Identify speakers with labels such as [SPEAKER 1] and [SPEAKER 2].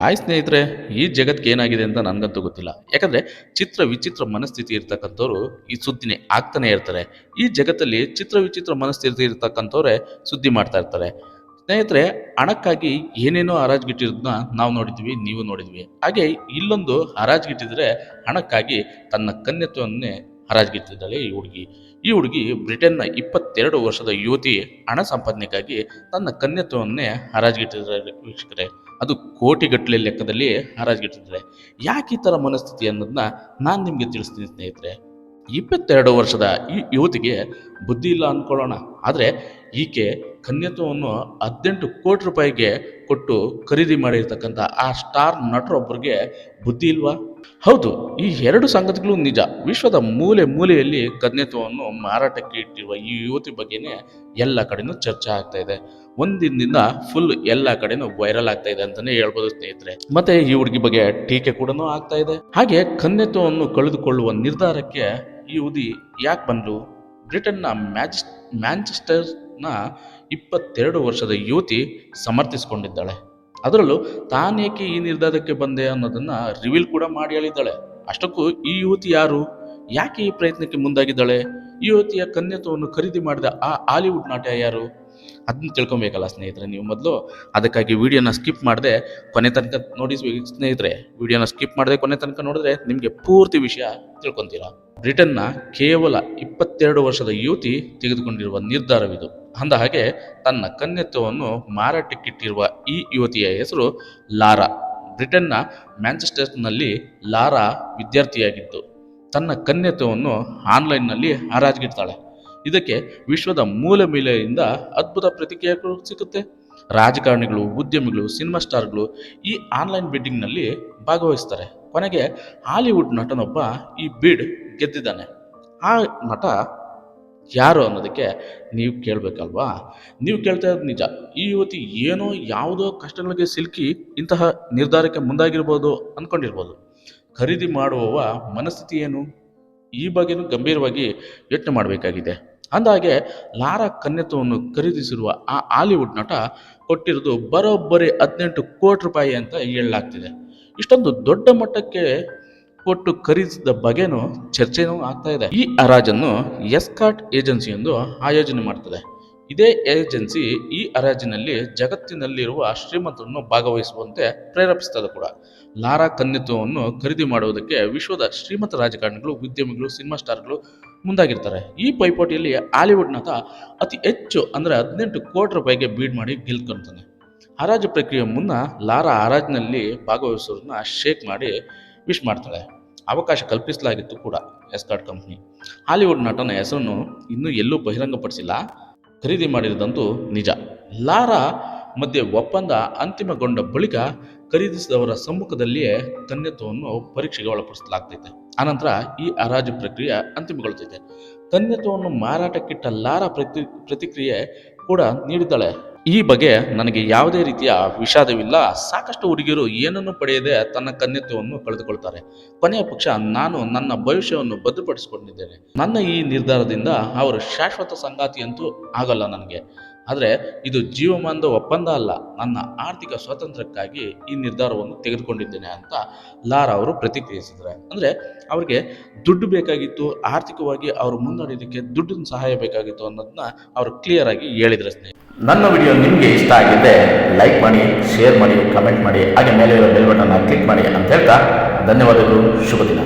[SPEAKER 1] Hi ಸ್ನೇಹಿತರೆ, ಈ ಜಗತ್ತಿಗೆ ಏನಾಗಿದೆ ಅಂತ ನನಗಂತೂ ಗೊತ್ತಿಲ್ಲ. ಯಾಕಂದ್ರೆ ಚಿತ್ರ ವಿಚಿತ್ರ ಮನಸ್ಥಿತಿ ಇರ್ತಕ್ಕಂಥವ್ರು ಈ ಸುದ್ದಿನೇ ಆಗ್ತಾನೆ ಇರ್ತಾರೆ. ಈ ಜಗತ್ತಲ್ಲಿ ಚಿತ್ರ ವಿಚಿತ್ರ ಮನಸ್ಥಿತಿ ಇರ್ತಕ್ಕಂಥವ್ರೆ ಸುದ್ದಿ ಮಾಡ್ತಾ ಇರ್ತಾರೆ. ಸ್ನೇಹಿತರೆ, ಹಣಕ್ಕಾಗಿ ಏನೇನೋ ಹರಾಜ್ಗಿಟ್ಟಿರೋದನ್ನ ನಾವು ನೋಡಿದ್ವಿ, ನೀವು ನೋಡಿದ್ವಿ. ಹಾಗೆ ಇಲ್ಲೊಂದು ಹರಾಜ್ಗಿಟ್ಟಿದ್ರೆ ಹಣಕ್ಕಾಗಿ ತನ್ನ ಕನ್ಯತ್ವವನ್ನೇ ಹರಾಜ್ಗಿಟ್ಟಿದ್ದಾಳೆ ಈ ಹುಡುಗಿ ಬ್ರಿಟನ್ನ 22 ವರ್ಷದ ಯುವತಿ ಹಣ ಸಂಪಾದನೆಗಾಗಿ ತನ್ನ ಕನ್ಯತ್ವವನ್ನೇ ಹರಾಜ್ಗಿಟ್ಟಿದ್ದಾರೆ ವೀಕ್ಷಕರೇ. ಅದು ಕೋಟಿಗಟ್ಟಲೆ ಲೆಕ್ಕದಲ್ಲಿ ಹರಾಜ್ಗಿಟ್ಟಿದ್ದಾರೆ. ಯಾಕೆ ಈ ಥರ ಮನಸ್ಥಿತಿ ಅನ್ನೋದನ್ನ ನಾನು ನಿಮಗೆ ತಿಳಿಸ್ತೀನಿ ಸ್ನೇಹಿತರೆ. 22 ವರ್ಷದ ಈ ಯುವತಿಗೆ ಬುದ್ಧಿ ಇಲ್ಲ ಅಂದ್ಕೊಳ್ಳೋಣ, ಆದರೆ ಈಕೆ ಕನ್ಯತ್ವವನ್ನು 18 ಕೋಟಿ ರೂಪಾಯಿಗೆ ಕೊಟ್ಟು ಖರೀದಿ ಮಾಡಿರ್ತಕ್ಕಂಥ ಆ ಸ್ಟಾರ್ ನಟರೊಬ್ಬರಿಗೆ ಬುದ್ಧಿ ಇಲ್ವಾ? ಹೌದು, ಈ ಎರಡು ಸಂಗತಿಗಳು ನಿಜ. ವಿಶ್ವದ ಮೂಲೆ ಮೂಲೆಯಲ್ಲಿ ಕನ್ಯತ್ವವನ್ನು ಮಾರಾಟಕ್ಕೆ ಇಟ್ಟಿರುವ ಈ ಯುವತಿ ಬಗ್ಗೆನೇ ಎಲ್ಲ ಕಡೆನೂ ಚರ್ಚೆ ಆಗ್ತಾ ಇದೆ. ಒಂದಿನದಿಂದ ಫುಲ್ ಎಲ್ಲ ಕಡೆನೂ ವೈರಲ್ ಆಗ್ತಾ ಇದೆ ಅಂತಾನೆ ಹೇಳ್ಬೋದು ಸ್ನೇಹಿತರೆ. ಮತ್ತೆ ಈ ಹುಡುಗಿ ಬಗ್ಗೆ ಟೀಕೆ ಕೂಡ ಆಗ್ತಾ ಇದೆ. ಹಾಗೆ ಕನ್ಯತ್ವವನ್ನು ಕಳೆದುಕೊಳ್ಳುವ ನಿರ್ಧಾರಕ್ಕೆ ಈ ಯುವತಿ ಯಾಕೆ ಬಂದ್ಲು? ಬ್ರಿಟನ್ನ ಮ್ಯಾಂಚೆಸ್ಟರ್ನ 22 ವರ್ಷದ ಯುವತಿ ಸಮರ್ಥಿಸಿಕೊಂಡಿದ್ದಾಳೆ. ಅದರಲ್ಲೂ ತಾನೇಕೆ ಈ ನಿರ್ಧಾರಕ್ಕೆ ಬಂದೆ ಅನ್ನೋದನ್ನ ರಿವೀಲ್ ಕೂಡ ಮಾಡಿ ಹೇಳಿದ್ದಾಳೆ. ಅಷ್ಟಕ್ಕೂ ಈ ಯುವತಿ ಯಾರು? ಯಾಕೆ ಈ ಪ್ರಯತ್ನಕ್ಕೆ ಮುಂದಾಗಿದ್ದಾಳೆ? ಈ ಯುವತಿಯ ಕನ್ಯತ್ವವನ್ನು ಖರೀದಿ ಮಾಡಿದ ಆ ಹಾಲಿವುಡ್ ನಟ ಯಾರು? ಅದನ್ನ ತಿಳ್ಕೊಬೇಕಲ್ಲ ಸ್ನೇಹಿತರೆ ನೀವು ಮೊದಲು. ಅದಕ್ಕಾಗಿ ವಿಡಿಯೋನ ಸ್ಕಿಪ್ ಮಾಡದೆ ಕೊನೆ ತನಕ ನೋಡಿ ಸ್ನೇಹಿತರೆ. ವಿಡಿಯೋನ ಸ್ಕಿಪ್ ಮಾಡದೆ ಕೊನೆ ತನಕ ನೋಡಿದ್ರೆ ನಿಮಗೆ ಪೂರ್ತಿ ವಿಷಯ ತಿಳ್ಕೊತೀರಾ. ಬ್ರಿಟನ್ನ ಕೇವಲ 22 ವರ್ಷದ ಯುವತಿ ತೆಗೆದುಕೊಂಡಿರುವ ನಿರ್ಧಾರವಿದು. ಅಂದ ಹಾಗೆ ತನ್ನ ಕನ್ಯತ್ವವನ್ನು ಮಾರಾಟಕ್ಕಿಟ್ಟಿರುವ ಈ ಯುವತಿಯ ಹೆಸರು ಲಾರಾ. ಬ್ರಿಟನ್ನ ಮ್ಯಾಂಚೆಸ್ಟರ್ನಲ್ಲಿ ಲಾರಾ ವಿದ್ಯಾರ್ಥಿಯಾಗಿದ್ದು ತನ್ನ ಕನ್ಯತ್ವವನ್ನು ಆನ್ಲೈನ್ನಲ್ಲಿ ಹರಾಜ್ಗಿಡ್ತಾಳೆ. ಇದಕ್ಕೆ ವಿಶ್ವದ ಮೂಲೆ ಮೂಲೆಯಿಂದ ಅದ್ಭುತ ಪ್ರತಿಕ್ರಿಯೆಗಳು ಸಿಗುತ್ತೆ. ರಾಜಕಾರಣಿಗಳು, ಉದ್ಯಮಿಗಳು, ಸಿನಿಮಾ ಸ್ಟಾರ್ಗಳು ಈ ಆನ್ಲೈನ್ ಬಿಡ್ಡಿಂಗ್ನಲ್ಲಿ ಭಾಗವಹಿಸ್ತಾರೆ. ಕೊನೆಗೆ ಹಾಲಿವುಡ್ ನಟನೊಬ್ಬ ಈ ಬಿಡ್ ಗೆದ್ದಿದ್ದಾನೆ. ಆ ನಟ ಯಾರು ಅನ್ನೋದಕ್ಕೆ ನೀವು ಕೇಳಬೇಕಲ್ವಾ? ನೀವು ಕೇಳ್ತಾ ಇರೋದು ನಿಜ. ಈ ಯುವತಿ ಏನೋ ಯಾವುದೋ ಕಷ್ಟಗಳಿಗೆ ಸಿಲುಕಿ ಇಂತಹ ನಿರ್ಧಾರಕ್ಕೆ ಮುಂದಾಗಿರ್ಬೋದು ಅಂದ್ಕೊಂಡಿರ್ಬೋದು. ಖರೀದಿ ಮಾಡುವವ ಮನಸ್ಥಿತಿ ಏನು? ಈ ಬಗ್ಗೆನೂ ಗಂಭೀರವಾಗಿ ಯೋಚನೆ ಮಾಡಬೇಕಾಗಿದೆ. ಅಂದಾಗೆ ಲಾರಾ ಕನ್ಯತ್ವವನ್ನು ಖರೀದಿಸಿರುವ ಆ ಹಾಲಿವುಡ್ ನಟ ಕೊಟ್ಟಿರೋದು ಬರೋಬ್ಬರಿ 18 ಕೋಟಿ ರೂಪಾಯಿ ಅಂತ ಹೇಳಲಾಗ್ತಿದೆ. ಇಷ್ಟೊಂದು ದೊಡ್ಡ ಮಟ್ಟಕ್ಕೆ ಕೊಟ್ಟು ಖರೀದಿಸಿದ ಬಗ್ಗೆನೂ ಚರ್ಚೆನೂ ಆಗ್ತಾ ಇದೆ. ಈ ಹರಾಜನ್ನು ಎಸ್ಕಾರ್ಟ್ ಏಜೆನ್ಸಿ ಎಂದು ಆಯೋಜನೆ ಮಾಡ್ತದೆ. ಇದೇ ಏಜೆನ್ಸಿ ಈ ಹರಾಜಿನಲ್ಲಿ ಜಗತ್ತಿನಲ್ಲಿರುವ ಶ್ರೀಮಂತರನ್ನು ಭಾಗವಹಿಸುವಂತೆ ಪ್ರೇರೇಪಿಸ್ತದೆ ಕೂಡ. ಲಾರಾ ಕನ್ಯತ್ವವನ್ನು ಖರೀದಿ ಮಾಡುವುದಕ್ಕೆ ವಿಶ್ವದ ಶ್ರೀಮಂತ ರಾಜಕಾರಣಿಗಳು, ಉದ್ಯಮಿಗಳು, ಸಿನಿಮಾ ಸ್ಟಾರ್ಗಳು ಮುಂದಾಗಿರ್ತಾರೆ. ಈ ಪೈಪೋಟಿಯಲ್ಲಿ ಹಾಲಿವುಡ್ ನಟ ಅತಿ ಹೆಚ್ಚು ಅಂದರೆ 18 ಕೋಟಿ ರೂಪಾಯಿಗೆ ಬೀಡ್ ಮಾಡಿ ಗೆಲ್ಕೊಳ್ತಾನೆ. ಹರಾಜು ಪ್ರಕ್ರಿಯೆ ಮುನ್ನ ಲಾರಾ ಹರಾಜಿನಲ್ಲಿ ಭಾಗವಹಿಸೋರನ್ನ ಶೇಕ್ ಮಾಡಿ ವಿಶ್ ಮಾಡ್ತಾಳೆ. ಅವಕಾಶ ಕಲ್ಪಿಸಲಾಗಿತ್ತು ಕೂಡ ಎಸ್ಕಾರ್ಟ್ ಕಂಪ್ನಿ. ಹಾಲಿವುಡ್ ನಟನ ಹೆಸರನ್ನು ಇನ್ನೂ ಎಲ್ಲೂ ಬಹಿರಂಗಪಡಿಸಿಲ್ಲ. ಖರೀದಿ ಮಾಡಿರೋದಂತೂ ನಿಜ. ಲಾರಾ ಮಧ್ಯೆ ಒಪ್ಪಂದ ಅಂತಿಮಗೊಂಡ ಬಳಿಕ ಖರೀದಿಸಿದವರ ಸಮ್ಮುಖದಲ್ಲಿಯೇ ಕನ್ಯತ್ವವನ್ನು ಪರೀಕ್ಷೆಗೆ ಒಳಪಡಿಸಲಾಗ್ತೈತೆ. ಆನಂತರ ಈ ಹರಾಜು ಪ್ರಕ್ರಿಯೆ ಅಂತಿಮಗೊಳ್ತೈತೆ. ಕನ್ಯತ್ವವನ್ನು ಮಾರಾಟಕ್ಕಿಟ್ಟ ಲಾರಾ ಪ್ರತಿಕ್ರಿಯೆ ಕೂಡ ನೀಡಿದ್ದಾಳೆ. ಈ ಬಗ್ಗೆ ನನಗೆ ಯಾವುದೇ ರೀತಿಯ ವಿಷಾದವಿಲ್ಲ. ಸಾಕಷ್ಟು ಹುಡುಗಿಯರು ಏನನ್ನು ಪಡೆಯದೆ ತನ್ನ ಕನ್ಯತ್ವವನ್ನು ಕಳೆದುಕೊಳ್ತಾರೆ. ಕೊನೆಯ ಪಕ್ಷ ನಾನು ನನ್ನ ಭವಿಷ್ಯವನ್ನು ಭದ್ರಪಡಿಸಿಕೊಂಡಿದ್ದೇನೆ. ನನ್ನ ಈ ನಿರ್ಧಾರದಿಂದ ಅವರು ಶಾಶ್ವತ ಸಂಗಾತಿಯಂತೂ ಆಗಲ್ಲ ನನಗೆ. ಆದರೆ ಇದು ಜೀವಮಾನದ ಒಪ್ಪಂದ ಅಲ್ಲ, ನನ್ನ ಆರ್ಥಿಕ ಸ್ವಾತಂತ್ರ್ಯಕ್ಕಾಗಿ ಈ ನಿರ್ಧಾರವನ್ನು ತೆಗೆದುಕೊಂಡಿದ್ದೇನೆ ಅಂತ ಲಾರಾ ಅವರು ಪ್ರತಿಕ್ರಿಯಿಸಿದ್ದಾರೆ. ಅಂದರೆ ಅವ್ರಿಗೆ ದುಡ್ಡು ಬೇಕಾಗಿತ್ತು, ಆರ್ಥಿಕವಾಗಿ ಅವರು ಮುನ್ನಡೆಯೋದಕ್ಕೆ ದುಡ್ಡಿನ ಸಹಾಯ ಬೇಕಾಗಿತ್ತು ಅನ್ನೋದನ್ನ ಅವರು ಕ್ಲಿಯರ್ ಆಗಿ ಹೇಳಿದ್ರೆ. ನನ್ನ ವಿಡಿಯೋ ನಿಮಗೆ ಇಷ್ಟ ಆಗಿದ್ದರೆ ಲೈಕ್ ಮಾಡಿ, ಶೇರ್ ಮಾಡಿ, ಕಮೆಂಟ್ ಮಾಡಿ, ಹಾಗೆ ಮೇಲೆ ಇರೋ ಬೆಲ್ ಬಟನ್ನ ಕ್ಲಿಕ್ ಮಾಡಿ ಅಂತ ಹೇಳ್ತಾ ಧನ್ಯವಾದಗಳು. ಶುಭ ದಿನ.